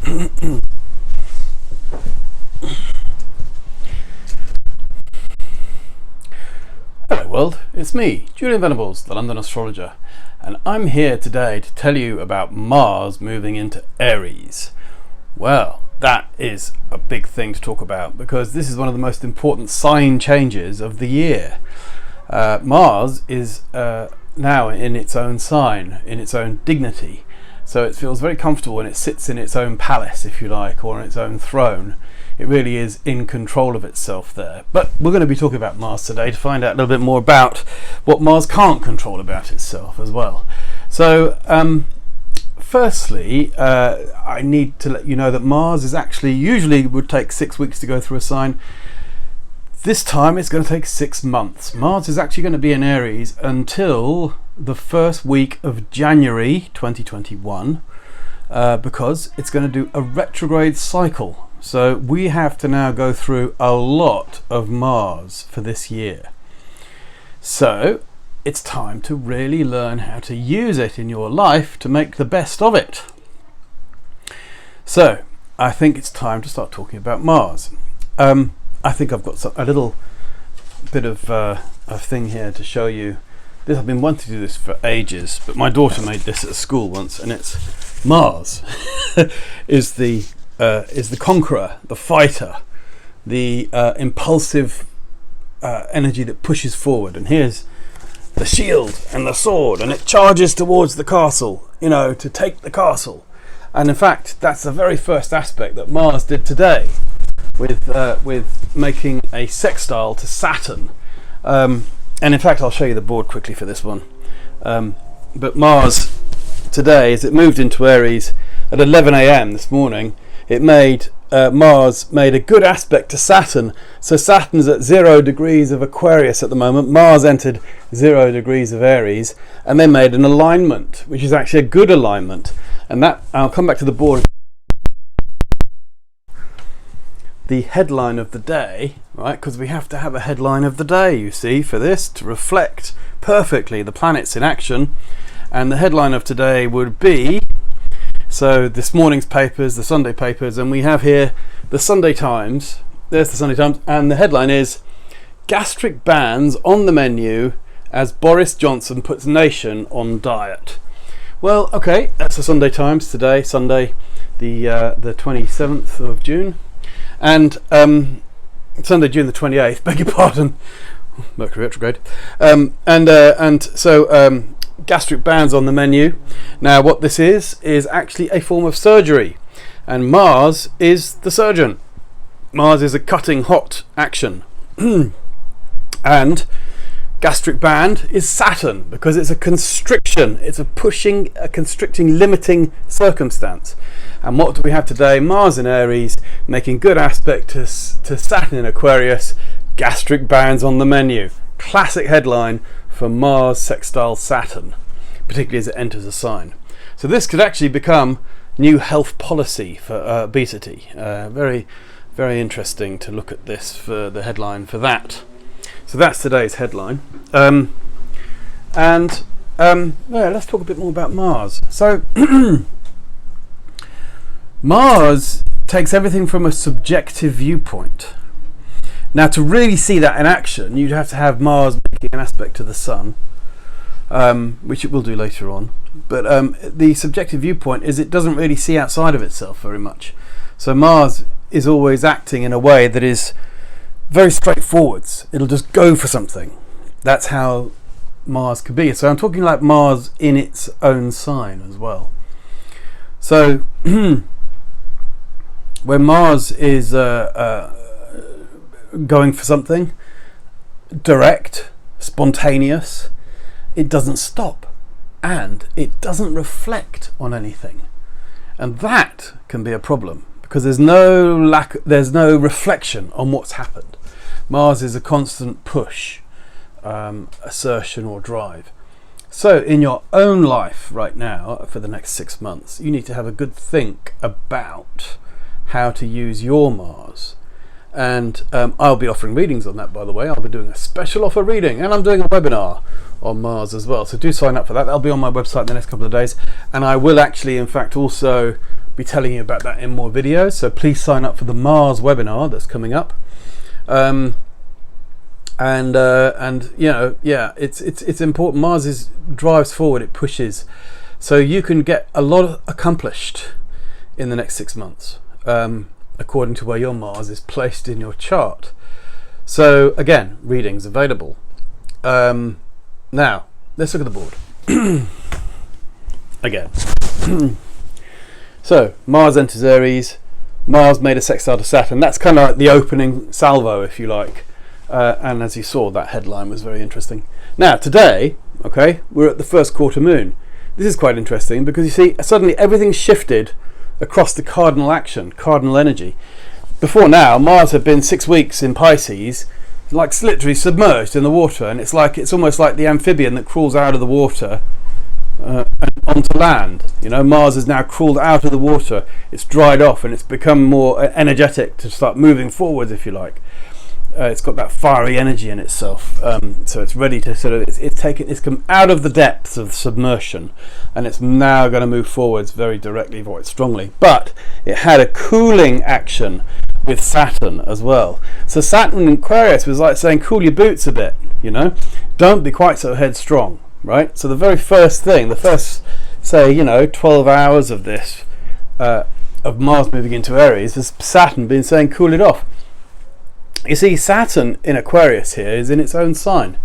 Hello world, it's me, Julian Venables, the London Astrologer, and I'm here today to tell you about Mars moving into Aries. Well, that is a big thing to talk about because this is one of the most important sign changes of the year. Mars is now in its own sign, in its own dignity, so it feels very comfortable when it sits in its own palace, if you like, or on its own throne. It really is in control of itself there. But we're going to be talking about Mars today to find out a little bit more about what Mars can't control about itself as well. So firstly, I need to let you know that Mars is actually usually would take 6 weeks to go through a sign. This time it's going to take 6 months. Mars is actually going to be in Aries until the first week of January 2021 because it's going to do a retrograde cycle. So we have to now go through a lot of Mars for this year. So it's time to really learn how to use it in your life to make the best of it. So I think it's time to start talking about Mars. I think I've got a little bit of a thing here to show you. I've been wanting to do this for ages, but my daughter made this at school once, and it's Mars is the conqueror, the fighter, the impulsive energy that pushes forward. And here's the shield and the sword, and it charges towards the castle, to take the castle. And in fact, that's the very first aspect that Mars did today with making a sextile to Saturn. And in fact, I'll show you the board quickly for this one. But Mars today, as it moved into Aries at 11 a.m. this morning, Mars made a good aspect to Saturn. So Saturn's at 0 degrees of Aquarius at the moment. Mars entered 0 degrees of Aries, and they made an alignment, which is actually a good alignment. And that, I'll come back to the board. The headline of the day, right? Because we have to have a headline of the day, you see, for this to reflect perfectly the planets in action. And the headline of today would be, so this morning's papers, the Sunday papers, and we have here the Sunday Times. There's the Sunday Times, and the headline is "Gastric Bans on the Menu as Boris Johnson puts nation on diet." Well, okay, that's the Sunday Times today, Sunday, the 27th of June, and Sunday, June the 28th. Beg your pardon, Mercury retrograde, and so. Gastric bans on the menu. Now what this is actually a form of surgery, and Mars is the surgeon. Mars is a cutting hot action and gastric band is Saturn because it's a constriction, it's a pushing, a constricting, limiting circumstance. And what do we have today? Mars in Aries making good aspect to Saturn in Aquarius. Gastric bands on the menu. Classic headline for Mars sextile Saturn, particularly as it enters a sign. So this could actually become new health policy for obesity. Very, very interesting to look at this for the headline for that. So that's today's headline. Let's talk a bit more about Mars. So Mars takes everything from a subjective viewpoint. Now, to really see that in action, you'd have to have Mars making an aspect to the Sun, which it will do later on. But the subjective viewpoint is it doesn't really see outside of itself very much. So Mars is always acting in a way that is very straightforward. It'll just go for something. That's how Mars can be. So I'm talking like Mars in its own sign as well. So when Mars is going for something direct, spontaneous, it doesn't stop and it doesn't reflect on anything, and that can be a problem because there's no reflection on what's happened. Mars is a constant push, assertion or drive. So in your own life right now for the next 6 months, you need to have a good think about how to use your Mars. And I'll be offering readings on that, by the way. I'll be doing a special offer reading, and I'm doing a webinar on Mars as well. So do sign up for that. That'll be on my website in the next couple of days. And I will actually, in fact, also be telling you about that in more videos. So please sign up for the Mars webinar that's coming up. And you know, yeah, it's important. Mars drives forward, it pushes, so you can get a lot accomplished in the next 6 months, according to where your Mars is placed in your chart. So again, readings available. Now let's look at the board again. So Mars enters Aries. Mars made a sextile to Saturn. That's kind of like the opening salvo, if you like. And as you saw, that headline was very interesting. Now today, okay, we're at the first quarter moon. This is quite interesting because you see, suddenly everything's shifted across the cardinal action, cardinal energy. Before now, Mars had been 6 weeks in Pisces, like literally submerged in the water, and it's almost like the amphibian that crawls out of the water and onto land. You know, Mars has now crawled out of the water. It's dried off, and it's become more energetic to start moving forwards, if you like. It's got that fiery energy in itself, so it's ready to sort of it's come out of the depths of submersion, and it's now going to move forwards very directly, quite strongly. But it had a cooling action with Saturn as well. So Saturn in Aquarius was like saying, cool your boots a bit, you know, don't be quite so headstrong, right? So the very first thing, the first, say, you know, 12 hours of this, of Mars moving into Aries, has Saturn been saying, cool it off. You see, Saturn in Aquarius here is in its own sign.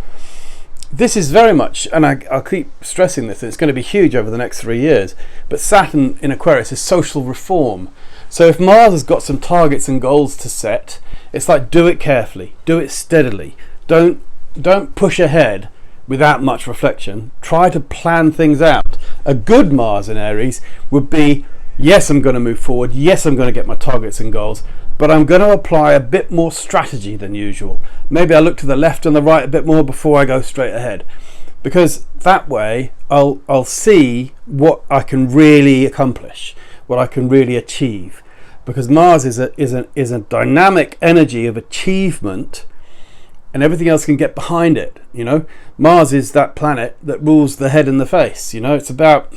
This is very much, and I'll keep stressing this, and it's going to be huge over the next 3 years, but Saturn in Aquarius is social reform. So if Mars has got some targets and goals to set, it's like, do it carefully, do it steadily. Don't push ahead without much reflection. Try to plan things out. A good Mars in Aries would be, yes, I'm going to move forward, yes, I'm going to get my targets and goals, but I'm going to apply a bit more strategy than usual. Maybe I look to the left and the right a bit more before I go straight ahead, because that way I'll see what I can really accomplish, what I can really achieve. Because Mars is a dynamic energy of achievement, and everything else can get behind it. You know, Mars is that planet that rules the head and the face. You know, it's about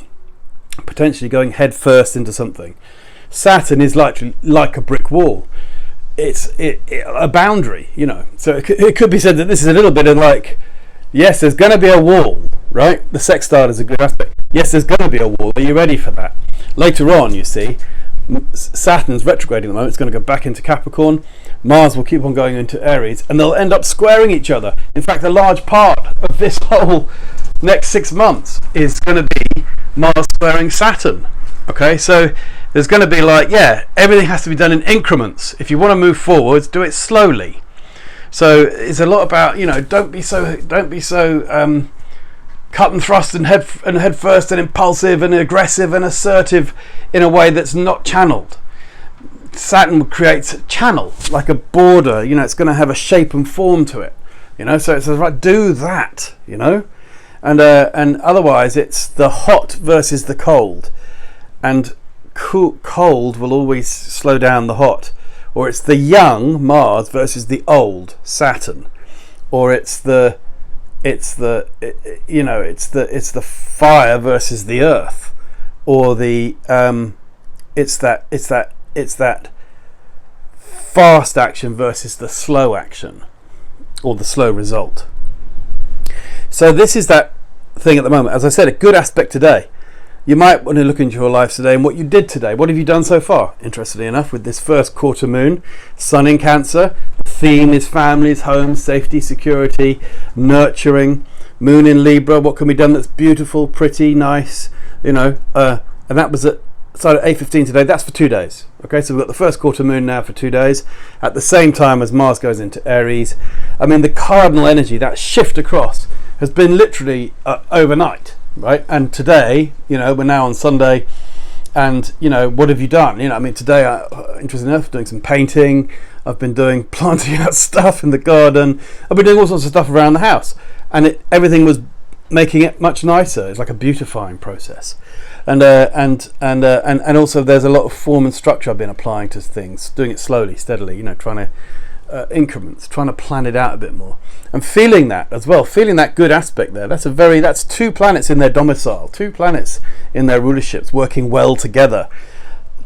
potentially going head first into something. Saturn is like a brick wall. It's a boundary, you know. So it could be said that this is a little bit of like, yes, there's going to be a wall, right? The sextile is a good aspect. Yes, there's going to be a wall. Are you ready for that? Later on, you see, Saturn's retrograding at the moment. It's going to go back into Capricorn. Mars will keep on going into Aries, and they'll end up squaring each other. In fact, a large part of this whole next 6 months is going to be Mars squaring Saturn. Okay, so there's going to be like, yeah, everything has to be done in increments. If you want to move forwards, do it slowly. So it's a lot about, you know, don't be so cut and thrust and head first and impulsive and aggressive and assertive in a way that's not channeled. Saturn creates a channel, like a border. You know, it's going to have a shape and form to it. You know, so it's right, do that. You know, and otherwise it's the hot versus the cold, and cold will always slow down the hot, or it's the young Mars versus the old Saturn, or it's the fire versus the earth, or it's that fast action versus the slow action, or the slow result. So this is that thing at the moment. As I said, a good aspect today. You might want to look into your life today and what you did today. What have you done so far? Interestingly enough, with this first quarter moon, Sun in Cancer, the theme is families, homes, safety, security, nurturing. Moon in Libra, what can be done that's beautiful, pretty, nice, you know, and that was at 8:15 today. That's for 2 days. Okay, so we've got the first quarter moon now for 2 days at the same time as Mars goes into Aries. I mean, the cardinal energy, that shift across, has been literally overnight. Right, and today, you know, we're now on Sunday, and you know, what have you done? You know, I mean, today, interesting enough, doing some painting. I've been planting out stuff in the garden. I've been doing all sorts of stuff around the house, and everything was making it much nicer. It's like a beautifying process, and also there's a lot of form and structure I've been applying to things, doing it slowly, steadily. You know, trying to increments, trying to plan it out a bit more, and feeling that as well, feeling that good aspect there. That's 2 planets in their domicile, 2 planets in their rulerships working well together.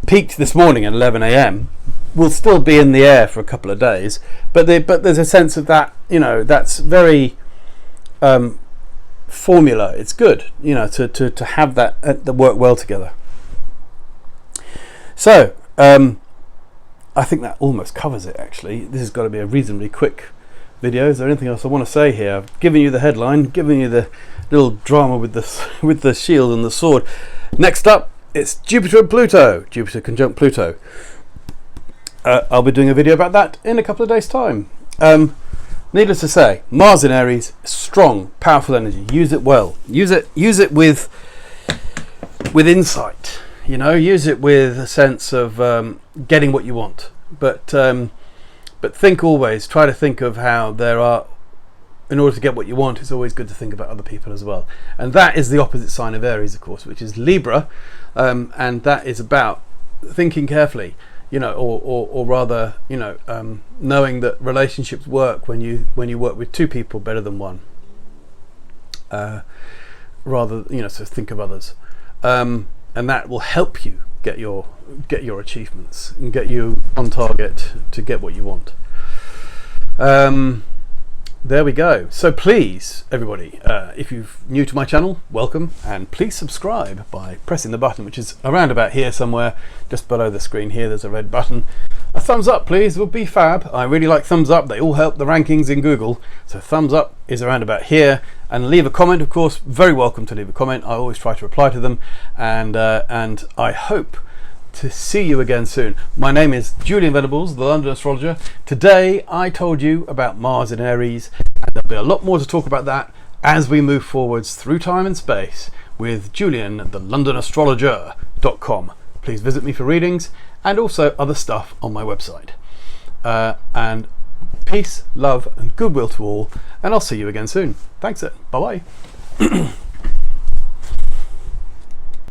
peaked this morning at 11 a.m. will still be in the air for a couple of days, but there's a sense of that, that's very formula. It's good, to have that work well together. So I think that almost covers it, actually. This has got to be a reasonably quick video. Is there anything else I want to say here? I've given you the headline, given you the little drama with the shield and the sword. Next up, it's Jupiter and Pluto. Jupiter conjunct Pluto. I'll be doing a video about that in a couple of days' time. Needless to say, Mars in Aries, strong, powerful energy. Use it well. Use it with insight. Use it with a sense of getting what you want. But think always. Try to think of how there are. In order to get what you want, it's always good to think about other people as well. And that is the opposite sign of Aries, of course, which is Libra, and that is about thinking carefully. Or rather, knowing that relationships work when you work with two people better than one. Rather, so think of others, and that will help you get your achievements and get you on target to get what you want. There we go. So please, everybody, if you're new to my channel, welcome, and please subscribe by pressing the button, which is around about here somewhere, just below the screen here. There's a red button. A thumbs up, please, would be fab. I really like thumbs up. They all help the rankings in Google. So thumbs up is around about here. And leave a comment, of course. Very welcome to leave a comment. I always try to reply to them. And I hope to see you again soon. My name is Julian Venables, the London Astrologer. Today I told you about Mars in Aries, and there'll be a lot more to talk about that as we move forwards through time and space with Julian, the LondonAstrologer.com. Please visit me for readings and also other stuff on my website. And peace, love and goodwill to all, and I'll see you again soon. Thanks. Bye bye.